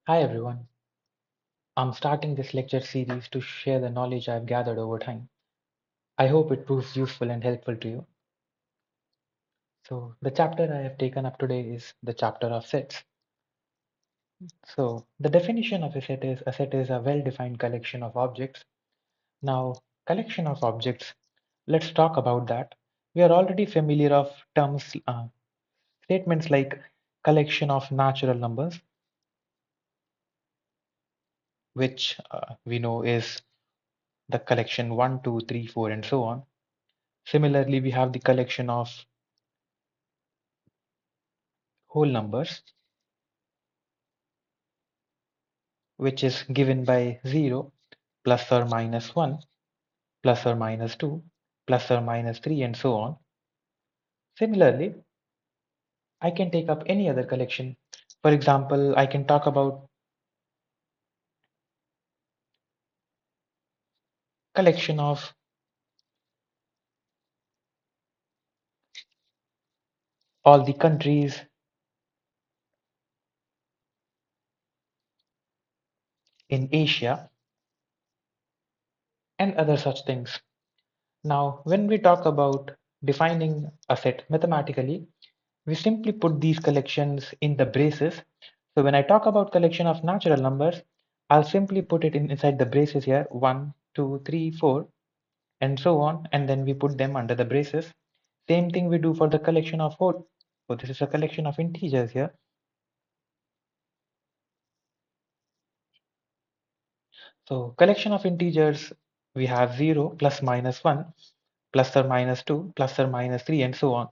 Hi everyone. I'm starting this lecture series to share the knowledge I've gathered over time. I hope it proves useful and helpful to you. So, the chapter I have taken up today is the chapter of sets. So, the definition of a set is a well-defined collection of objects. Now, collection of objects, let's talk about that. We are already familiar of terms, statements like collection of natural numbers, which we know is the collection 1, 2, 3, 4, and so on. Similarly, we have the collection of whole numbers, which is given by 0, plus or minus 1, plus or minus 2, plus or minus 3, and so on. Similarly, I can take up any other collection. For example, I can talk about collection of all the countries in Asia and other such things. Now, when we talk about defining a set mathematically, we simply put these collections in the braces. So when I talk about collection of natural numbers, I'll simply put it inside the braces here, 1, 2, 3, 4, and so on, and then we put them under the braces. Same thing we do for the collection of whole. So this is a collection of integers here. So collection of integers, we have 0, plus minus 1, plus or minus 2, plus or minus 3, and so on.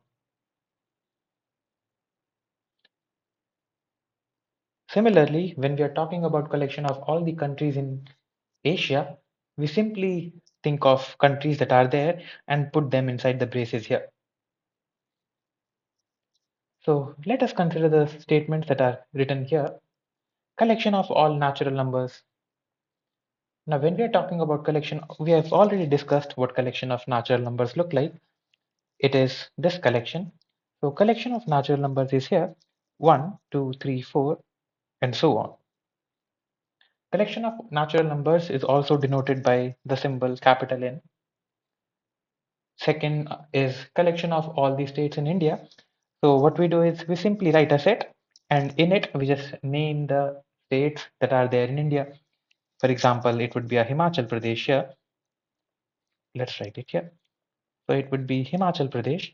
Similarly, when we are talking about collection of all the countries in Asia, we simply think of countries that are there and put them inside the braces here. So let us consider the statements that are written here. Collection of all natural numbers. Now, when we are talking about collection, we have already discussed what collection of natural numbers look like. It is this collection. So collection of natural numbers is here, 1, 2, 3, 4, and so on. Collection of natural numbers is also denoted by the symbol capital N. Second is collection of all the states in India. So what we do is we simply write a set, and in it we just name the states that are there in India. For example, it would be a Himachal Pradesh here. Let's write it here. So it would be Himachal Pradesh,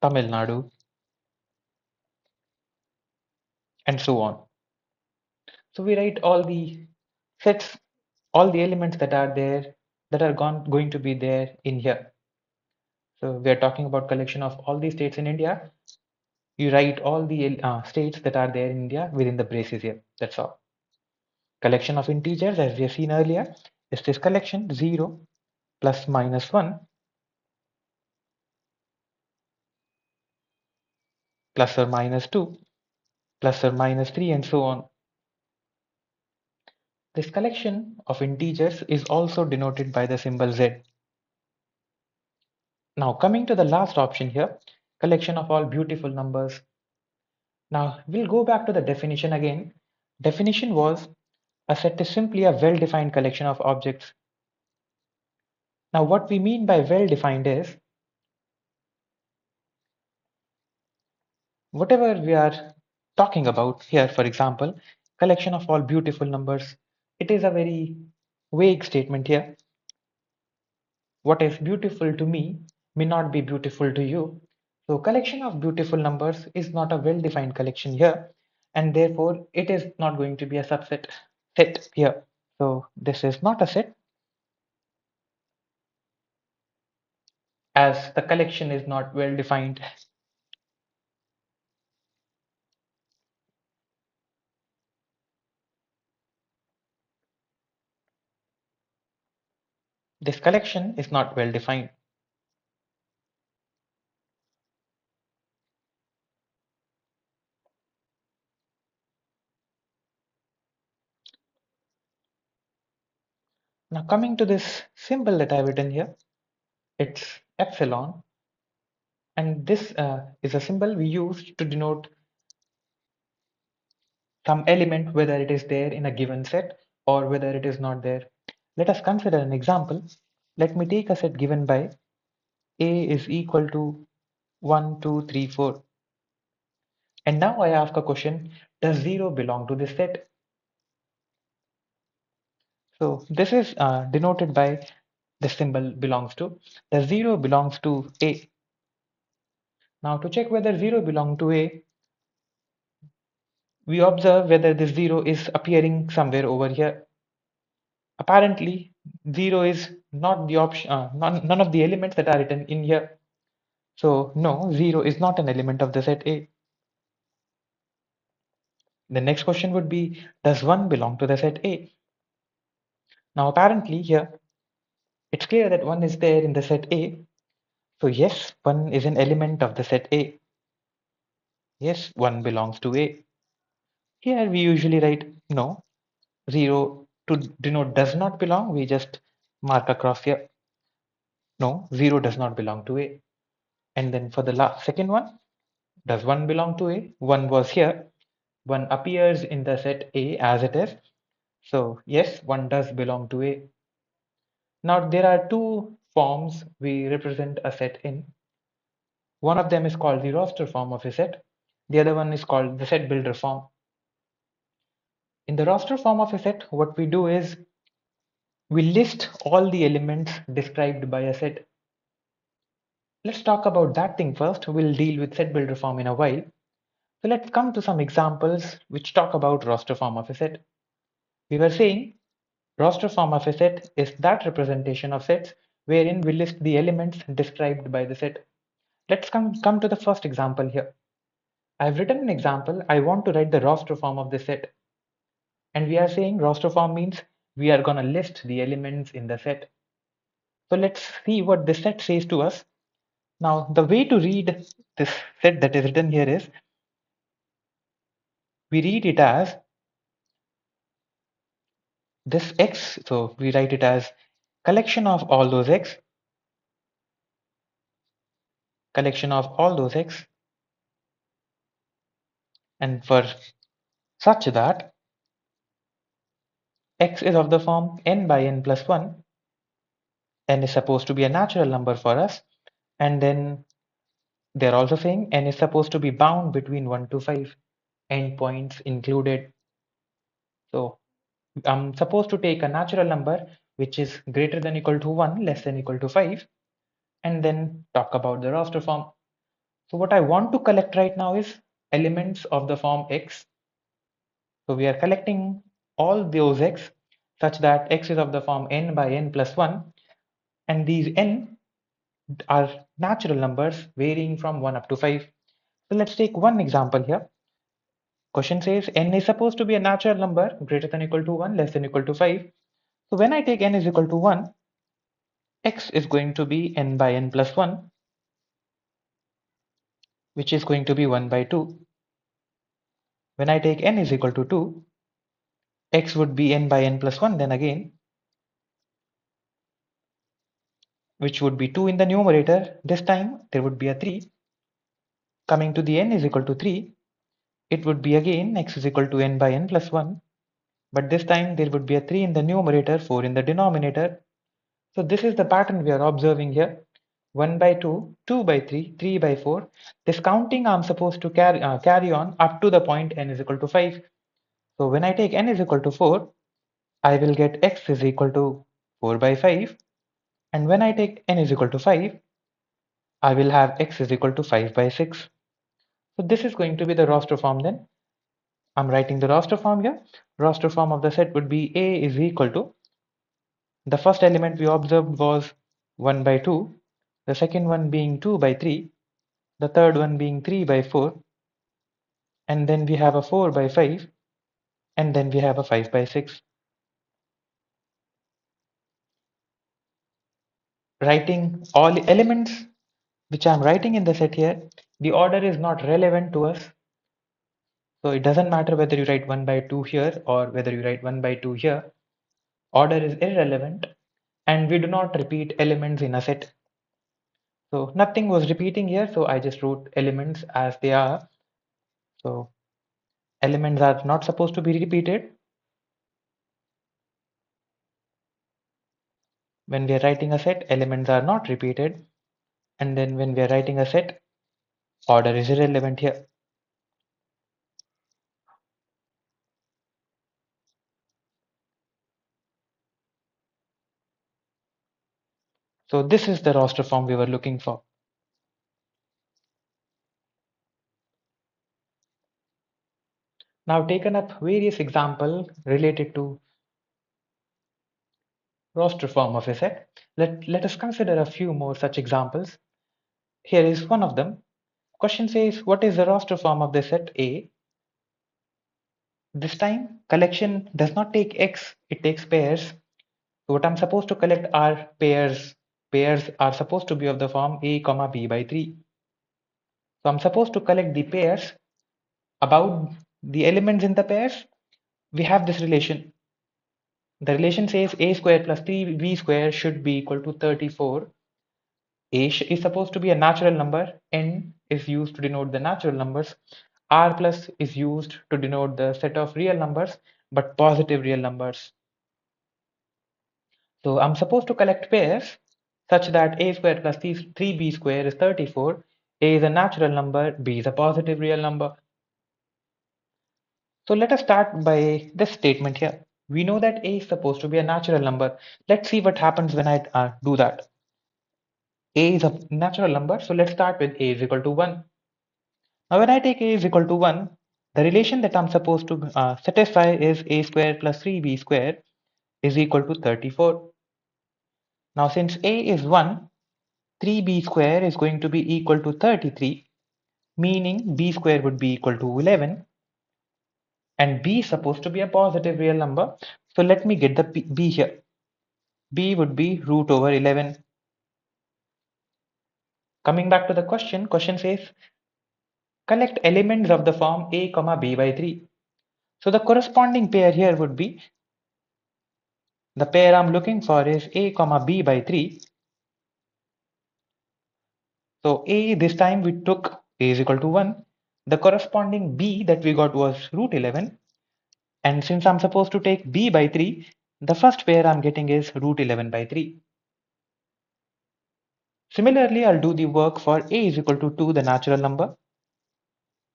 Tamil Nadu, and so on. So we write all the sets, all the elements that are there, that are going to be there in here. So we are talking about collection of all the states in India. You write all the states that are there in India within the braces here. That's all. Collection of integers, as we have seen earlier, is this collection 0, plus minus 1, plus or minus 2, plus or minus 3, and so on. This collection of integers is also denoted by the symbol Z. Now coming to the last option here, collection of all beautiful numbers. Now we'll go back to the definition again. Definition was a set is simply a well-defined collection of objects. Now what we mean by well-defined is whatever we are talking about here, for example, collection of all beautiful numbers. It is a very vague statement here. What is beautiful to me may not be beautiful to you. So collection of beautiful numbers is not a well-defined collection here, and therefore it is not going to be a subset set here. So this is not a set as the collection is not well defined. This collection is not well defined. Now coming to this symbol that I've written here, it's epsilon. And this is a symbol we use to denote some element, whether it is there in a given set or whether it is not there. Let us consider an example. Let me take a set given by A is equal to 1, 2, 3, 4. And now I ask a question, does 0 belong to this set? So this is denoted by the symbol belongs to. The 0 belongs to A. Now to check whether 0 belongs to A, we observe whether this 0 is appearing somewhere over here. Apparently, 0 is not the option, none of the elements that are written in here. So no, 0 is not an element of the set A. The next question would be, does 1 belong to the set A? Now apparently here, it's clear that 1 is there in the set A. So yes, 1 is an element of the set A. Yes, 1 belongs to A. Here we usually write no, 0 to denote does not belong. We just mark across here. No, 0 does not belong to A. And then for the second one, does 1 belong to A? 1 was here. 1 appears in the set A as it is. So yes, 1 does belong to A. Now there are two forms we represent a set in. One of them is called the roster form of a set. The other one is called the set builder form. In the roster form of a set, what we do is we list all the elements described by a set. Let's talk about that thing first. We'll deal with set builder form in a while. So let's come to some examples which talk about roster form of a set. We were saying roster form of a set is that representation of sets wherein we list the elements described by the set. Let's come to the first example here. I've written an example. I want to write the roster form of the set. And we are saying roster form means we are going to list the elements in the set. So let's see what this set says to us. Now, the way to read this set that is written here is we read it as this X. So we write it as collection of all those X, collection of all those X. And for such that X is of the form n by n plus 1, n is supposed to be a natural number for us. And then they're also saying n is supposed to be bound between 1 to 5, endpoints included. So I'm supposed to take a natural number which is greater than equal to 1, less than equal to 5, and then talk about the roster form. So what I want to collect right now is elements of the form X. So we are collecting all those X such that X is of the form n by n plus 1, and these n are natural numbers varying from 1 up to 5. So let's take one example here. Question says n is supposed to be a natural number greater than equal to 1, less than equal to 5. So when I take n is equal to 1, X is going to be n by n plus 1, which is going to be 1 by 2. When I take n is equal to 2, X would be n by n plus 1 then again, which would be 2 in the numerator. This time there would be a 3. Coming to the n is equal to 3, it would be again X is equal to n by n plus 1. But this time there would be a 3 in the numerator, 4 in the denominator. So this is the pattern we are observing here. 1 by 2, 2 by 3, 3 by 4. This counting I'm supposed to carry on up to the point n is equal to 5. So when I take n is equal to 4, I will get x is equal to 4 by 5. And when I take n is equal to 5, I will have x is equal to 5 by 6. So this is going to be the roster form then. I'm writing the roster form here. Roster form of the set would be A is equal to, the first element we observed was 1 by 2, the second one being 2 by 3, the third one being 3 by 4, and then we have a 4 by 5, and then we have a 5 by 6. Writing all elements which I'm writing in the set here, the order is not relevant to us. So it doesn't matter whether you write 1 by 2 here or whether you write 1 by 2 here. Order is irrelevant, and we do not repeat elements in a set. So nothing was repeating here, so I just wrote elements as they are. So elements are not supposed to be repeated. When we are writing a set, elements are not repeated. And then when we are writing a set, order is irrelevant here. So this is the roster form we were looking for. Now taken up various examples related to roster form of a set. Let us consider a few more such examples. Here is one of them. Question says, what is the roster form of the set A? This time, collection does not take X, it takes pairs. So what I'm supposed to collect are pairs. Pairs are supposed to be of the form A, comma B by 3. So I'm supposed to collect the pairs. About the elements in the pairs, we have this relation. The relation says A square plus 3B square should be equal to 34. A is supposed to be a natural number. N is used to denote the natural numbers. R plus is used to denote the set of real numbers, but positive real numbers. So I'm supposed to collect pairs such that A square plus 3B square is 34. A is a natural number, B is a positive real number. So let us start by this statement here. We know that A is supposed to be a natural number. Let's see what happens when I do that. A is a natural number, so let's start with A is equal to 1. Now when I take A is equal to 1, the relation that I'm supposed to satisfy is A square plus 3B square is equal to 34. Now since A is 1, 3B square is going to be equal to 33, meaning B square would be equal to 11, and B is supposed to be a positive real number. So let me get the B here. B would be root over 11. Coming back to the question says collect elements of the form A comma B by 3. So the corresponding pair here would be, the pair I'm looking for is A comma B by 3. So A, this time we took A is equal to 1. The corresponding B that we got was root 11. And since I'm supposed to take B by 3, the first pair I'm getting is root 11 by 3. Similarly, I'll do the work for A is equal to 2, the natural number.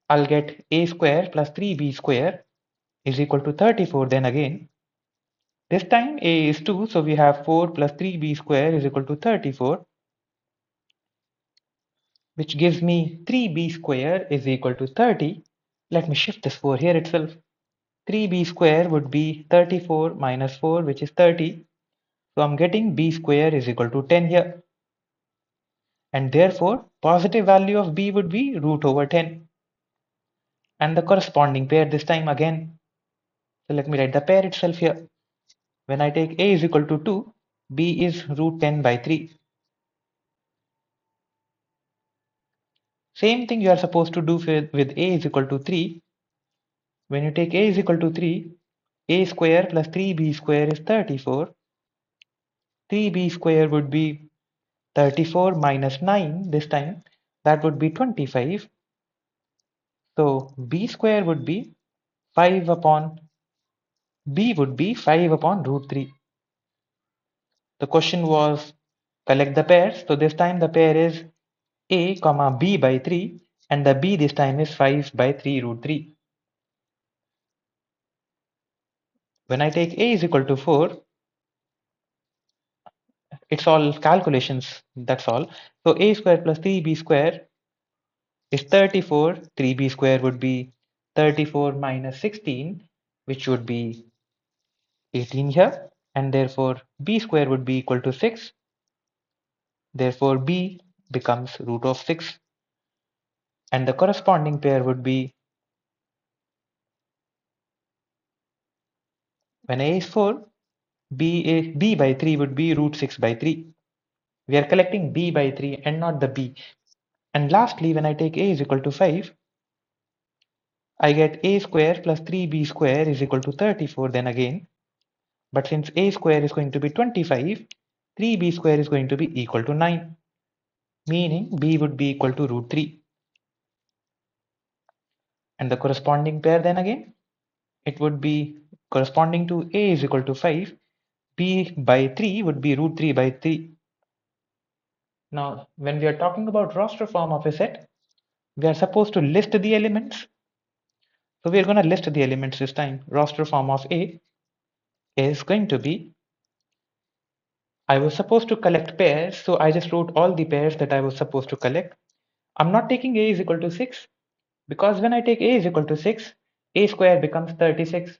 I'll get A square plus 3B square is equal to 34 then again. This time A is 2, so we have 4 plus 3B square is equal to 34, which gives me 3B square is equal to 30. Let me shift this 4 here itself. 3B square would be 34 minus 4, which is 30. So I'm getting B square is equal to 10 here. And therefore, positive value of B would be root over 10. And the corresponding pair this time again. So let me write the pair itself here. When I take A is equal to 2, B is root 10 by 3. Same thing you are supposed to do with A is equal to 3. When you take A is equal to 3, A square plus 3B square is 34. 3B square would be 34 minus 9 this time. That would be 25. So B square would be 5 upon, B would be 5 upon root 3. The question was collect the pairs. So this time the pair is A comma B by 3, and the B this time is 5 by 3 root 3. When I take A is equal to 4, it's all calculations, that's all. So A square plus 3B square is 34. 3B square would be 34 minus 16, which would be 18 here, and therefore B square would be equal to 6. Therefore B becomes root of 6, and the corresponding pair would be, when A is 4, B by 3 would be root 6 by 3. We are collecting B by 3 and not the B. And lastly, when I take A is equal to 5, I get A square plus 3B square is equal to 34 then again. But since A square is going to be 25, 3B square is going to be equal to 9. meaning B would be equal to root 3. And the corresponding pair then again, it would be corresponding to A is equal to 5. B by 3 would be root 3 by 3. Now, when we are talking about roster form of a set, we are supposed to list the elements. So we are going to list the elements this time. Roster form of A is going to be, I was supposed to collect pairs, so I just wrote all the pairs that I was supposed to collect. I'm not taking A is equal to 6 because when I take A is equal to 6, A square becomes 36.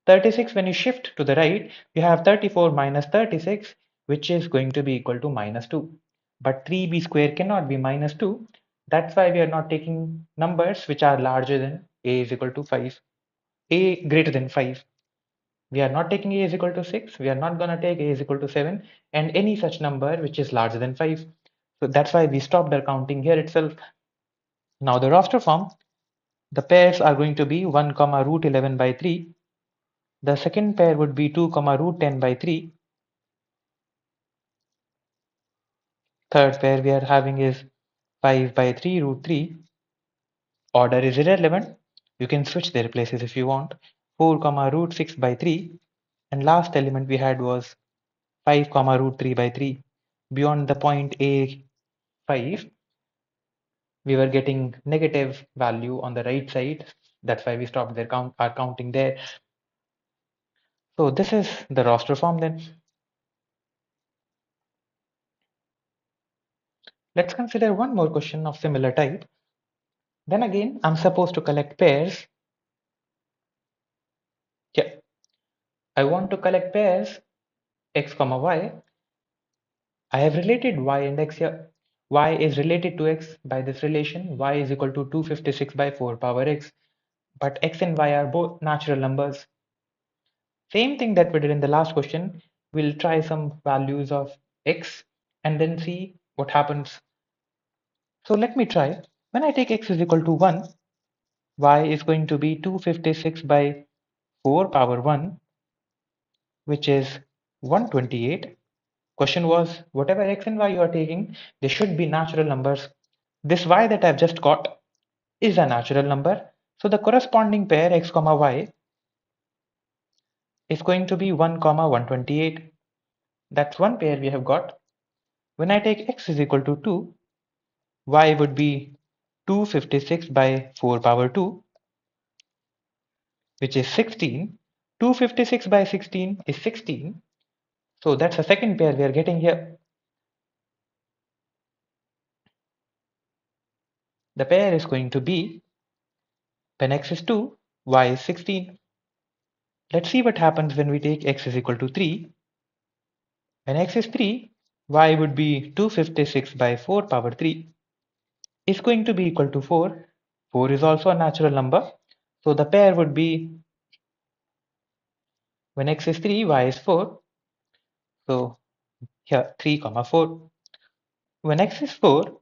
36, when you shift to the right, you have 34 minus 36, which is going to be equal to minus 2. But 3b square cannot be minus 2. That's why we are not taking numbers which are larger than A is equal to 5. A greater than 5. We are not taking A is equal to 6. We are not going to take A is equal to 7 and any such number which is larger than 5. So that's why we stopped our counting here itself. Now the roster form, the pairs are going to be 1 comma root 11 by 3. The second pair would be 2 comma root 10 by 3. Third pair we are having is 5 by 3 root 3. Order is irrelevant. You can switch their places if you want. 4 comma root 6 by 3. And last element we had was 5 comma root 3 by 3. Beyond the point A5, we were getting negative value on the right side. That's why we stopped our counting there. So this is the roster form then. Let's consider one more question of similar type. Then again, I'm supposed to collect pairs. Yeah, I want to collect pairs x comma y. I have related y and x here. Y is related to x by this relation. Y is equal to 256 by 4 power x. But x and y are both natural numbers. Same thing that we did in the last question. We'll try some values of x and then see what happens. So let me try. When I take x is equal to 1, y is going to be 256 by 4 power 1, which is 128. Question was, whatever x and y you are taking, they should be natural numbers. This y that I've just got is a natural number. So the corresponding pair x comma y is going to be 1 comma 128. That's one pair we have got. When I take x is equal to 2, y would be 256 by 4 power 2, which is 16. 256 by 16 is 16. So that's the second pair we are getting here. The pair is going to be, when x is 2, y is 16. Let's see what happens when we take x is equal to 3. When x is 3, y would be 256 by 4 power 3 is going to be equal to 4. 4 is also a natural number. So the pair would be, when x is 3, y is 4. So here 3 comma 4. When x is 4,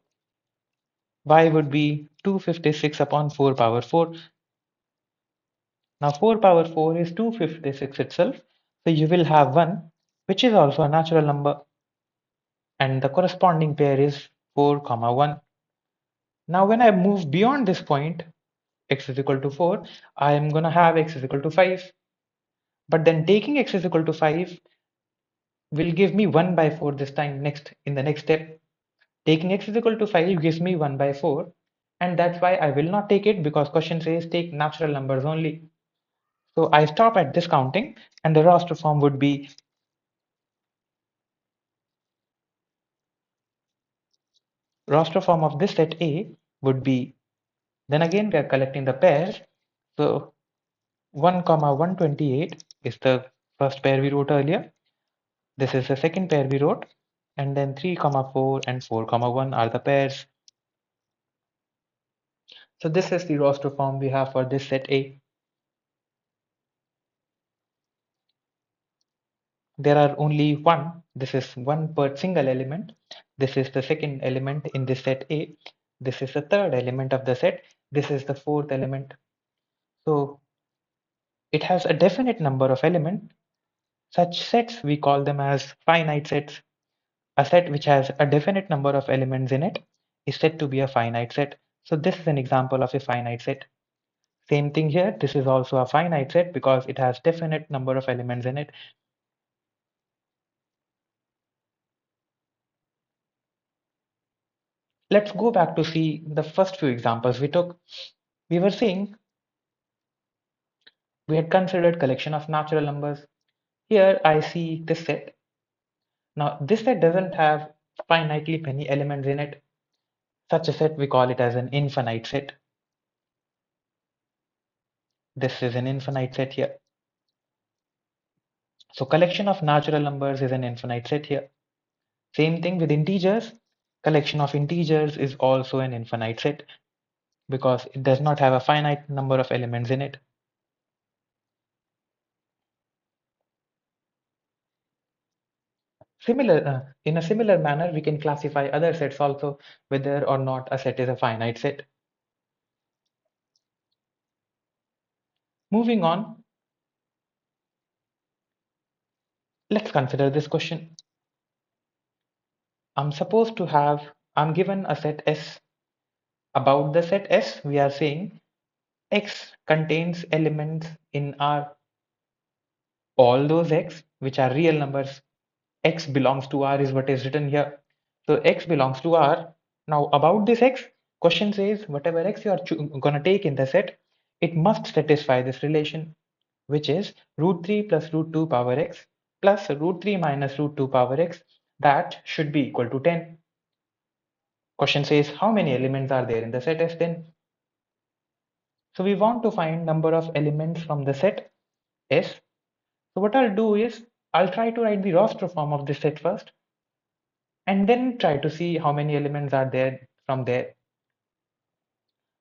y would be 256 upon 4 power 4. Now 4 power 4 is 256 itself. So you will have 1, which is also a natural number. And the corresponding pair is 4 comma 1. Now when I move beyond this point, x is equal to 4, I am going to have x is equal to 5. But then taking x is equal to 5 will give me 1 by 4 this time in the next step. Taking x is equal to 5 gives me 1 by 4. And that's why I will not take it because question says take natural numbers only. So I stop at this counting and the roster form would be roster form of this set A would be, then again we are collecting the pairs. So 1 comma 128 is the first pair we wrote earlier. This is the second pair we wrote, and then 3 comma 4 and 4 comma 1 are the pairs. So this is the roster form we have for this set A. There are only one. This is one per single element. This is the second element in this set A. This is the third element of the set. This is the fourth element. So it has a definite number of elements. Such sets we call them as finite sets. A set which has a definite number of elements in it is said to be a finite set. So this is an example of a finite set. Same thing here. This is also a finite set because it has definite number of elements in it. Let's go back to see the first few examples we took. We were saying we had considered collection of natural numbers. Here I see this set. Now this set doesn't have finitely many elements in it. Such a set we call it as an infinite set. This is an infinite set here. So collection of natural numbers is an infinite set here. Same thing with integers. Collection of integers is also an infinite set because it does not have a finite number of elements in it. In a similar manner, we can classify other sets also, whether or not a set is a finite set. Moving on, let's consider this question. I'm given a set S. About the set S, we are saying X contains elements in R. All those X which are real numbers. X belongs to R is what is written here. So X belongs to R. Now about this X, question says whatever X you are gonna take in the set, it must satisfy this relation, which is root 3 plus root 2 power X plus root 3 minus root 2 power X. That should be equal to 10. Question says how many elements are there in the set S then? So we want to find number of elements from the set S. So what I'll do is I'll try to write the roster form of this set first and then try to see how many elements are there from there.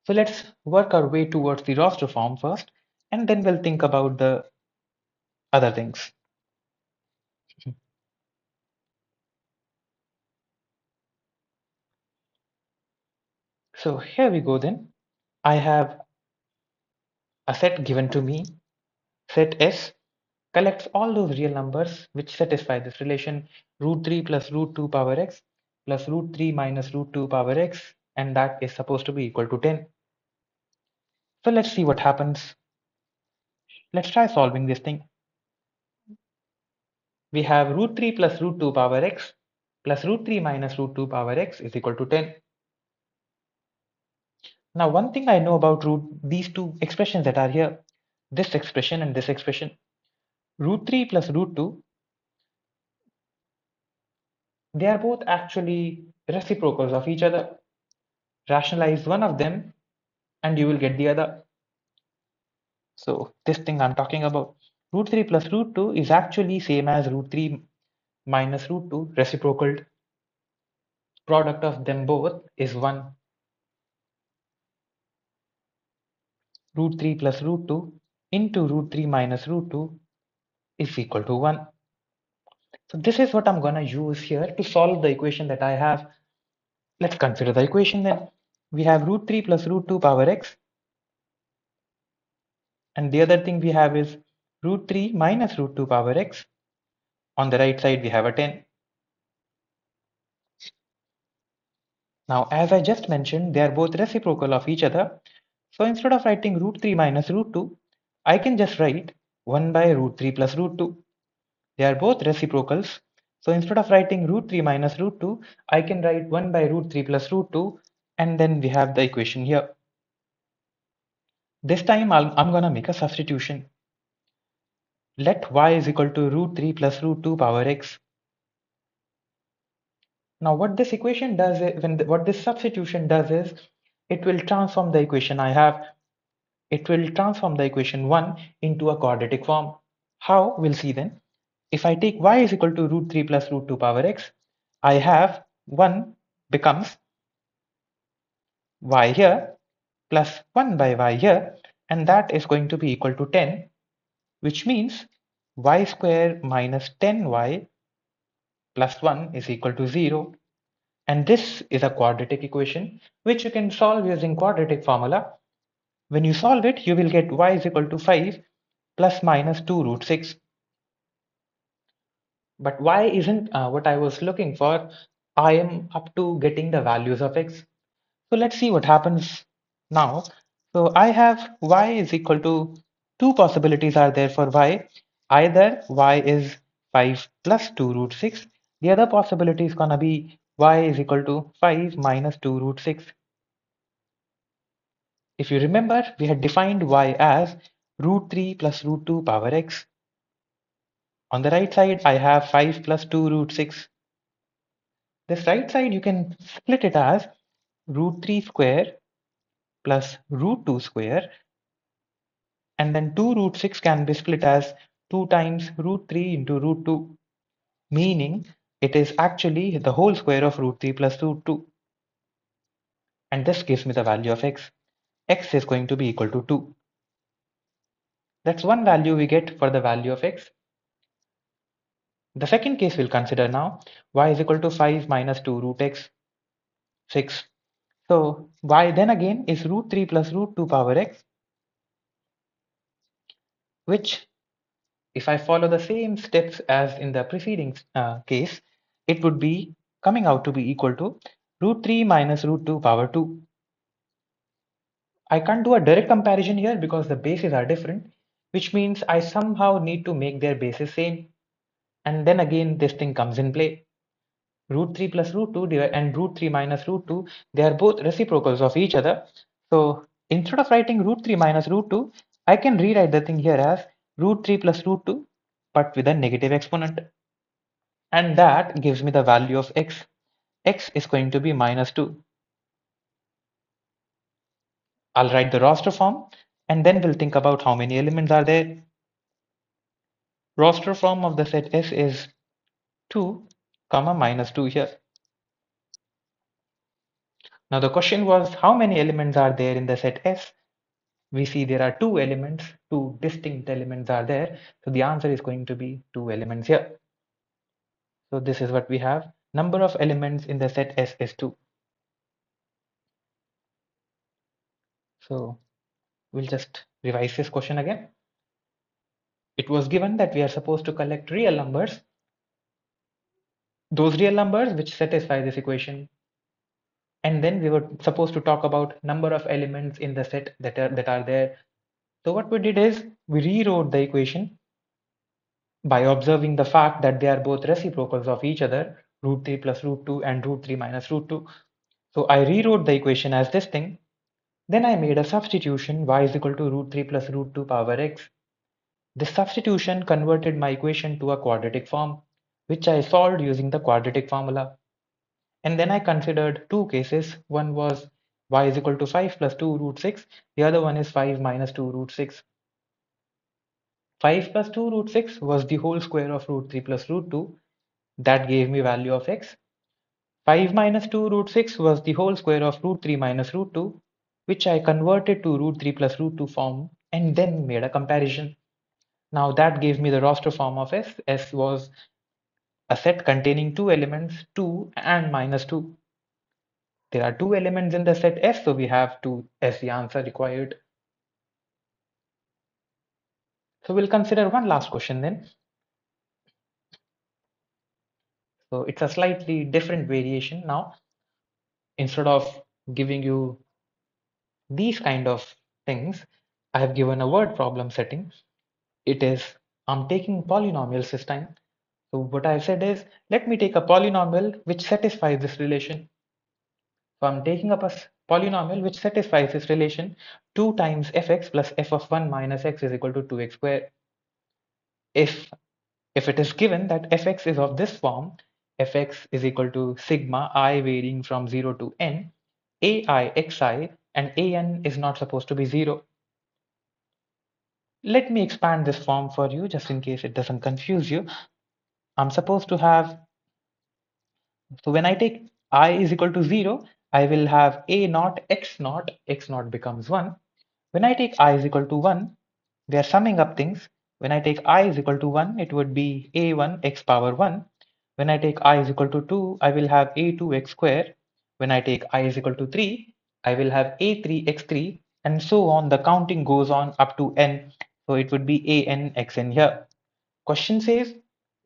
So let's work our way towards the roster form first, and then we'll think about the other things. So here we go then. I have a set given to me. Set S collects all those real numbers which satisfy this relation root 3 plus root 2 power x plus root 3 minus root 2 power x, and that is supposed to be equal to 10. So let's see what happens. Let's try solving this thing. We have root 3 plus root 2 power x plus root 3 minus root 2 power x is equal to 10. Now, one thing I know about these two expressions that are here, this expression and this expression, root 3 plus root 2, they are both actually reciprocals of each other. Rationalize one of them and you will get the other. So this thing I'm talking about, root 3 plus root 2 is actually same as root 3 minus root 2 reciprocal. Product of them both is 1. Root 3 plus root 2 into root 3 minus root 2 is equal to 1. So this is what I'm going to use here to solve the equation that I have. Let's consider the equation then. We have root 3 plus root 2 power x, and the other thing we have is root 3 minus root 2 power x. On the right side we have a 10. Now as I just mentioned, they are both reciprocal of each other. So instead of writing root 3 minus root 2, I can just write 1 by root 3 plus root 2. They are both reciprocals. So instead of writing root 3 minus root 2, I can write 1 by root 3 plus root 2, and then we have the equation here. This time I'm going to make a substitution. Let y is equal to root 3 plus root 2 power x. Now what this equation does is, what this substitution does is, it will transform the equation I have. It will transform the equation 1 into a quadratic form. How? We'll see then. If I take y is equal to root 3 plus root 2 power x, I have 1 becomes y here plus 1 by y here, and that is going to be equal to 10, which means y square minus 10y plus 1 is equal to 0. And this is a quadratic equation which you can solve using quadratic formula. When you solve it, you will get y is equal to 5 plus minus 2 root 6. But y isn't what I was looking for. I am up to getting the values of x. So let's see what happens now. So I have y is equal to, two possibilities are there for y. Either y is 5 plus 2 root 6. The other possibility is gonna be y is equal to 5 minus 2 root 6. If you remember, we had defined y as root 3 plus root 2 power x. On the right side, I have 5 plus 2 root 6. This right side, you can split it as root 3 square plus root 2 square, and then 2 root 6 can be split as 2 times root 3 into root 2, meaning it is actually the whole square of root 3 plus root 2. And this gives me the value of x. X is going to be equal to 2. That's one value we get for the value of x. The second case we'll consider now, y is equal to 5 minus 2 root x, 6. So y then again is root 3 plus root 2 power x, which, if I follow the same steps as in the preceding case, it would be coming out to be equal to root 3 minus root 2 power 2. I can't do a direct comparison here because the bases are different, which means I somehow need to make their bases same. And then again, this thing comes in play. Root 3 plus root 2 and root 3 minus root 2, they are both reciprocals of each other. So instead of writing root 3 minus root 2, I can rewrite the thing here as root 3 plus root 2, but with a negative exponent. And that gives me the value of x. X is going to be minus 2. I'll write the roster form, and then we'll think about how many elements are there. Roster form of the set S is 2, comma minus 2 here. Now the question was, how many elements are there in the set S? We see there are two elements, two distinct elements are there. So the answer is going to be 2 elements here. So this is what we have. Number of elements in the set S is 2. So we'll just revise this question again. It was given that we are supposed to collect real numbers, those real numbers which satisfy this equation. And then we were supposed to talk about number of elements in the set that are there. So what we did is we rewrote the equation by observing the fact that they are both reciprocals of each other, root 3 plus root 2 and root 3 minus root 2. So I rewrote the equation as this thing. Then I made a substitution, y is equal to root 3 plus root 2 power x. This substitution converted my equation to a quadratic form, which I solved using the quadratic formula. And then I considered two cases. One was y is equal to 5 plus 2 root 6. The other one is 5 minus 2 root 6. 5 plus 2 root 6 was the whole square of root 3 plus root 2. That gave me value of x. 5 minus 2 root 6 was the whole square of root 3 minus root 2, which I converted to root 3 plus root 2 form and then made a comparison. Now that gave me the roster form of S. S was a set containing two elements, 2 and minus 2. There are two elements in the set S, so we have 2 as the answer required. So we'll consider one last question then. So it's a slightly different variation now. Instead of giving you these kind of things, I have given a word problem setting. It is, I'm taking polynomials this time. So what I said is, let me take a polynomial which satisfies this relation. So I'm taking up a polynomial which satisfies this relation. 2 times fx plus f of 1 minus x is equal to 2x squared. If it is given that fx is of this form, fx is equal to sigma I varying from 0 to n, ai xi, and an is not supposed to be 0. Let me expand this form for you just in case it doesn't confuse you. I'm supposed to have, so when I take I is equal to 0, I will have a naught, x naught becomes 1. When I take I is equal to 1, we are summing up things. When I take I is equal to 1, it would be a1 x power 1. When I take I is equal to 2, I will have a2 x square. When I take I is equal to 3, I will have a3 x3, and so on. The counting goes on up to n. So it would be an xn here. Question says,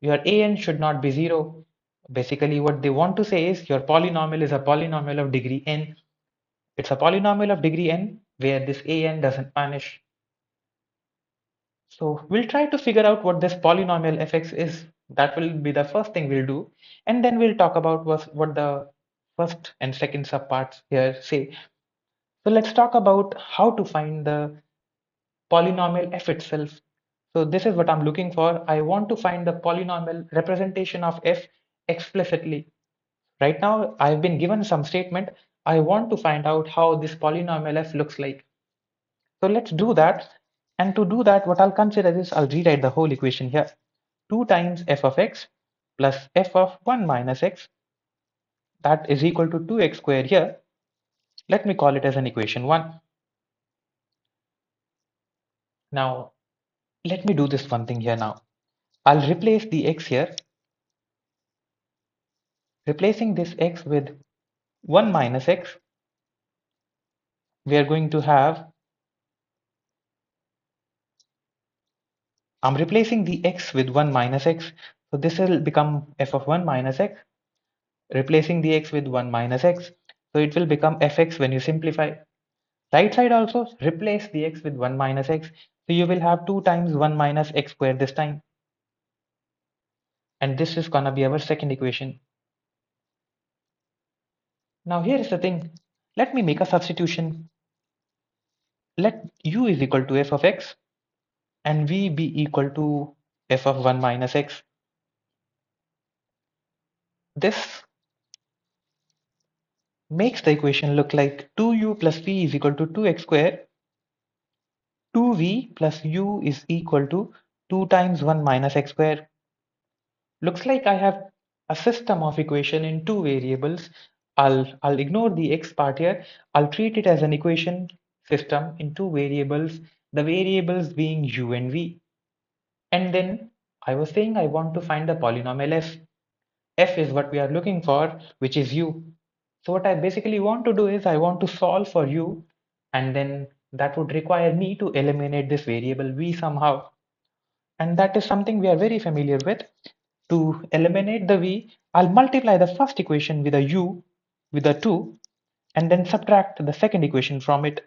Your an should not be 0. Basically, what they want to say is your polynomial is a polynomial of degree n. It's a polynomial of degree n where this an doesn't vanish. So we'll try to figure out what this polynomial fx is. That will be the first thing we'll do. And then we'll talk about what the first and second subparts here say. So let's talk about how to find the polynomial f itself. So this is what I'm looking for. I want to find the polynomial representation of f explicitly. Right now, I've been given some statement. I want to find out how this polynomial f looks like. So let's do that. And to do that, what I'll consider is I'll rewrite the whole equation here. 2 times f of x plus f of 1 minus x, that is equal to 2x squared here. Let me call it as an equation 1. Now, let me do this one thing here now. I'll replace the x here. Replacing this x with 1 minus x, we are going to have, I'm replacing the x with 1 minus x. So this will become f of 1 minus x, replacing the x with 1 minus x. So it will become fx when you simplify. Right side also replace the x with 1 minus x. So you will have 2 times 1 minus x squared this time. And this is gonna be our second equation. Now here is the thing. Let me make a substitution. Let u is equal to f of x and v be equal to f of 1 minus x. This makes the equation look like 2u plus v is equal to 2x squared. 2v plus u is equal to 2 times 1 minus x squared. Looks like I have a system of equation in two variables. I'll ignore the x part here. I'll treat it as an equation system in two variables, the variables being u and v. And then I was saying I want to find the polynomial f. F is what we are looking for, which is u. So what I basically want to do is I want to solve for u, and then that would require me to eliminate this variable v somehow. And that is something we are very familiar with. To eliminate the v, I'll multiply the first equation with a u with a 2 and then subtract the second equation from it.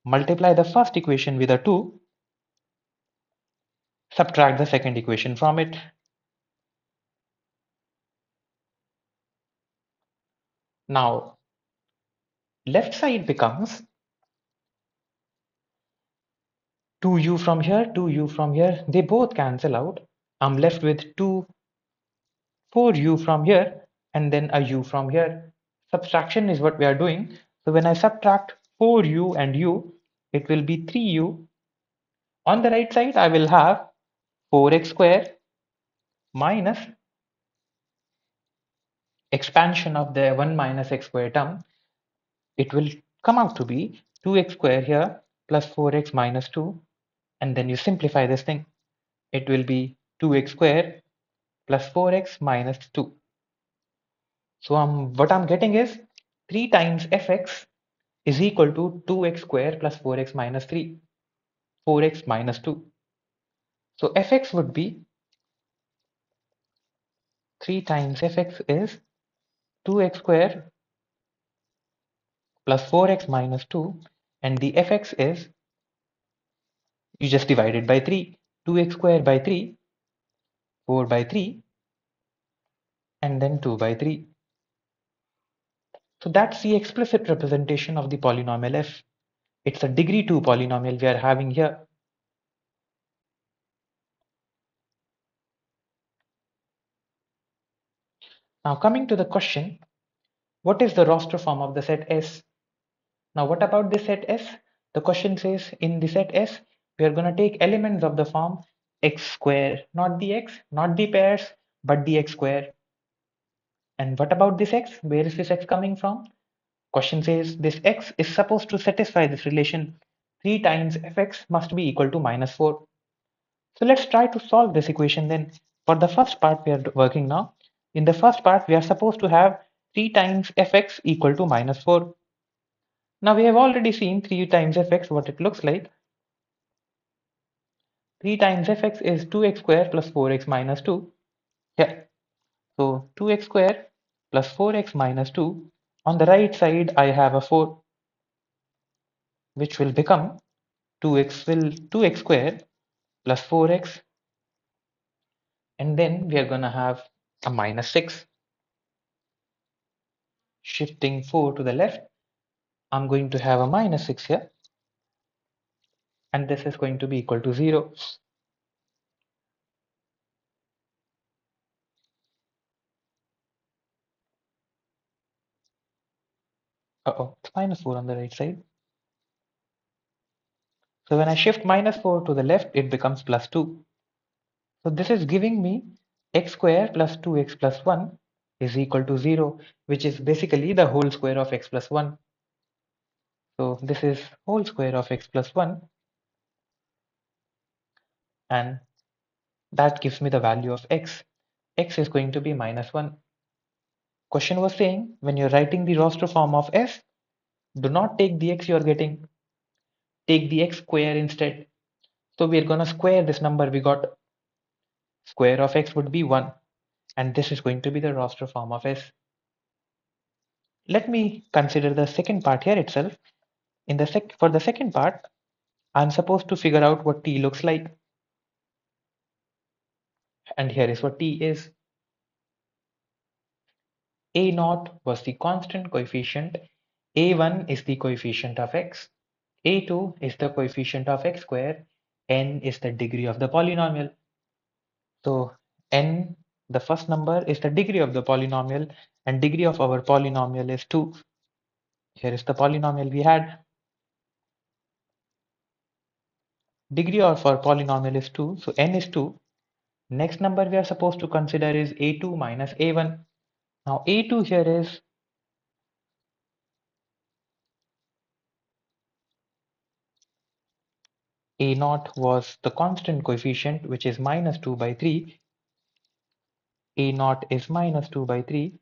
Multiply the first equation with a 2, subtract the second equation from it. Now, left side becomes 2u from here, 2u from here. They both cancel out. I'm left with 2, 4u from here, and then a u from here. Subtraction is what we are doing. So when I subtract 4u and u, it will be 3u. On the right side, I will have 4x squared minus expansion of the 1 minus x squared term. It will come out to be 2x squared here plus 4x minus 2. And then you simplify this thing. It will be 2x squared plus 4x minus 2. So what I'm getting is 3 times fx is equal to 2x squared plus 4x minus 3, 4x minus 2. So fx would be 3 times fx is 2x squared plus 4x minus 2, and the fx is, you just divide it by 3, 2x squared by 3, 4 by 3, and then 2 by 3. So that's the explicit representation of the polynomial f. It's a degree 2 polynomial we are having here. Now coming to the question, what is the roster form of the set S? Now what about the set S? The question says in the set S, we are going to take elements of the form x square, not the x, not the pairs, but the x square. And what about this x? Where is this x coming from? Question says this x is supposed to satisfy this relation. 3 times fx must be equal to minus 4. So let's try to solve this equation then. For the first part we are working now. In the first part we are supposed to have 3 times fx equal to minus 4. Now we have already seen 3 times fx what it looks like. 3 times fx is 2x square plus 4x minus 2. Yeah. So 2x square plus 4x minus 2. On the right side, I have a 4, which will become 2x square plus 4x, and then we are going to have a minus 6. Shifting 4 to the left, I'm going to have a minus 6 here, and this is going to be equal to 0. Uh-oh, it's minus 4 on the right side. So when I shift minus 4 to the left, it becomes plus 2. So this is giving me x square plus 2x plus 1 is equal to 0, which is basically the whole square of x plus 1. So this is whole square of x plus 1, and that gives me the value of x. X is going to be minus 1. Question was saying when you're writing the roster form of s, do not take the x you're getting, take the x square instead. So we're going to square this number we got. Square of x would be 1, and this is going to be the roster form of s. Let me consider the second part here itself. For the second part, I'm supposed to figure out what t looks like. And here is what t is. A naught was the constant coefficient. A1 is the coefficient of x. A2 is the coefficient of x square. N is the degree of the polynomial. So n, the first number, is the degree of the polynomial, and degree of our polynomial is 2. Here is the polynomial we had. Degree of our polynomial is 2, so n is 2. Next number we are supposed to consider is a2 minus a1. Now a2 here is a naught was the constant coefficient, which is minus 2 by 3. A naught is minus 2 by 3.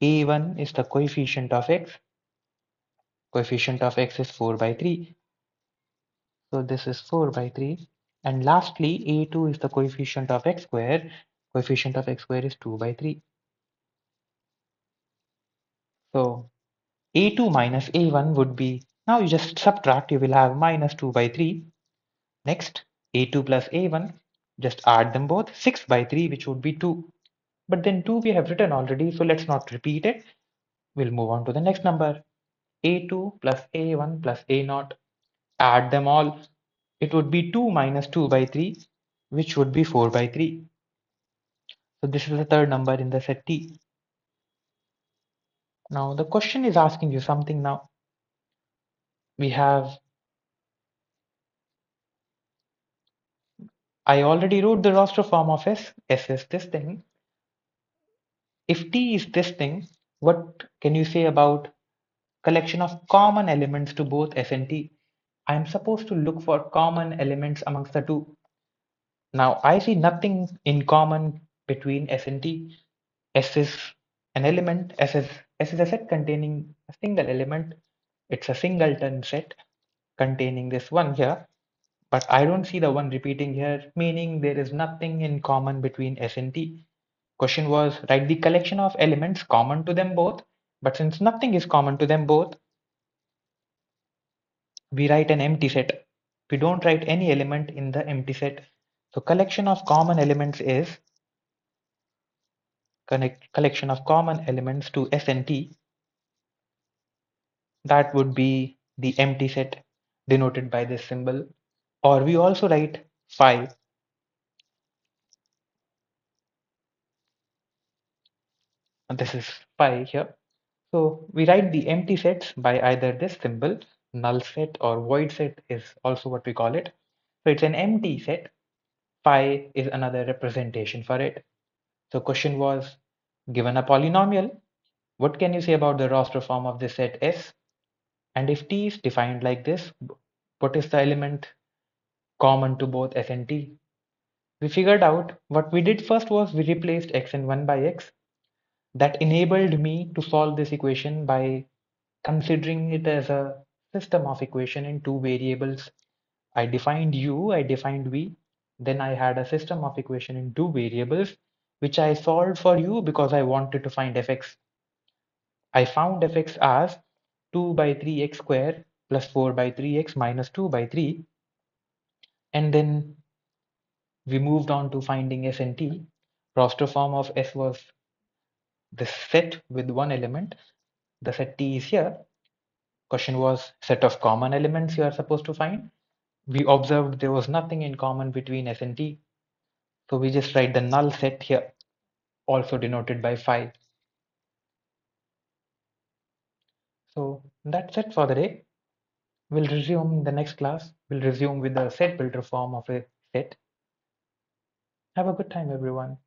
A1 is the coefficient of x. Coefficient of x is 4 by 3. So this is 4 by 3. And lastly, a2 is the coefficient of x square. Coefficient of x square is 2 by 3. So a2 minus a1 would be, now you just subtract, you will have minus 2 by 3. Next, a2 plus a1, just add them both, 6 by 3, which would be 2. But then 2 we have written already, so let's not repeat it. We'll move on to the next number. A2 plus a1 plus a naught. Add them all. It would be 2 minus 2 by 3, which would be 4 by 3. So this is the third number in the set T. Now the question is asking you something now. We have, I already wrote the roster form of S. S is this thing. If T is this thing, what can you say about collection of common elements to both S and T? I am supposed to look for common elements amongst the two. Now I see nothing in common between S and T. S is an element, S is a set containing a single element. It's a singleton set containing this one here, but I don't see the one repeating here, meaning there is nothing in common between S and T. Question was write the collection of elements common to them both, but since nothing is common to them both, we write an empty set. We don't write any element in the empty set. So collection of common elements is collection of common elements to S and T. That would be the empty set denoted by this symbol. Or we also write phi. And this is phi here. So we write the empty sets by either this symbol, null set or void set is also what we call it. So it's an empty set. Phi is another representation for it. So question was, given a polynomial, what can you say about the roster form of this set S? And if T is defined like this, what is the element common to both S and T? We figured out what we did first was we replaced x and 1 by x. That enabled me to solve this equation by considering it as a system of equation in two variables. I defined u, I defined v. Then I had a system of equation in two variables, which I solved for you because I wanted to find fx. I found fx as 2 by 3x square plus 4 by 3x minus 2 by 3. And then we moved on to finding s and t. Roster form of s was the set with one element. The set t is here. Question was set of common elements you are supposed to find. We observed there was nothing in common between s and t. So we just write the null set here, also denoted by phi. So that's it for the day. We'll resume the next class. We'll resume with the set builder form of a set. Have a good time, everyone.